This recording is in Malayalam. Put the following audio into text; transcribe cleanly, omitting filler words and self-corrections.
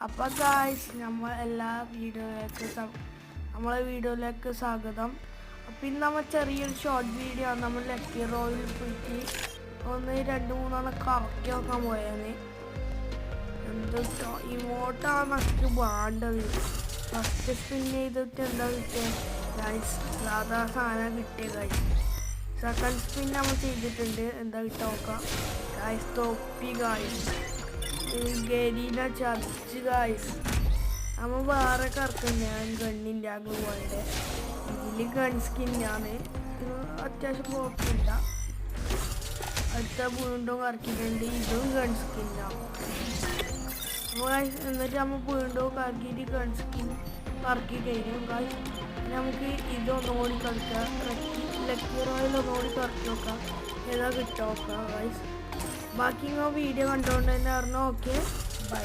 അപ്പോൾ ഗായ്സ് നമ്മൾ എല്ലാ നമ്മളെ വീഡിയോയിലേക്ക് സ്വാഗതം. അപ്പം ഇന്ന് നമ്മൾ ചെറിയൊരു ഷോർട്ട് വീഡിയോ ആണ്. നമ്മൾ ലക്കി റോയിൽ പോയിട്ട് 1, 2, 3 കറക്കി നോക്കാൻ പോയാണ്. എന്താ ഇമോട്ടാണ് നമുക്ക് വേണ്ടത്. ഫസ്റ്റ് സ്പിൻ ചെയ്തിട്ട് എന്താ കിട്ടിയത് ഗായ്സ്? സാധാ സാധനം കിട്ടിയ ഗായ്സ്. സെക്കൻഡ് സ്പിൻ നമ്മൾ ചെയ്തിട്ടുണ്ട്. എന്താ കിട്ടാൻ നോക്കാം ഗായ്സ്. തൊപ്പി ഗായ്സ്, ഗരീന ചർച്ച് ഗായ്സ്. നമ്മൾ വേറെ കറക്കുന്നത് ഗണ്ണില്ല ഗ്ലൂവാൻ്റെ. ഇതിൽ ഗൺ സ്കിന്നാണ്. അത്യാവശ്യം കുഴപ്പമില്ല. അടുത്ത വീണ്ടും കറക്കിയിട്ടുണ്ട്. ഇതും ഗൺ സ്കിന്നാണ്. എന്നിട്ട് നമ്മൾ വീണ്ടും കറക്കിയിട്ട് ഗൺ സ്കിൻ കറക്കി കഴിഞ്ഞു ഗായ്സ്. നമുക്ക് ഇതൊന്നുകൂടി കളിക്കാം. ലക്കി റോയിൽ ഒന്നുകൂടി കറക്കി നോക്കാം ഏതാ കിട്ടാൻ നോക്കാം ഗായ്സ്. ബാക്കി നിങ്ങൾ വീഡിയോ കണ്ടുകൊണ്ട് തന്നെ പറഞ്ഞു. Okay, by.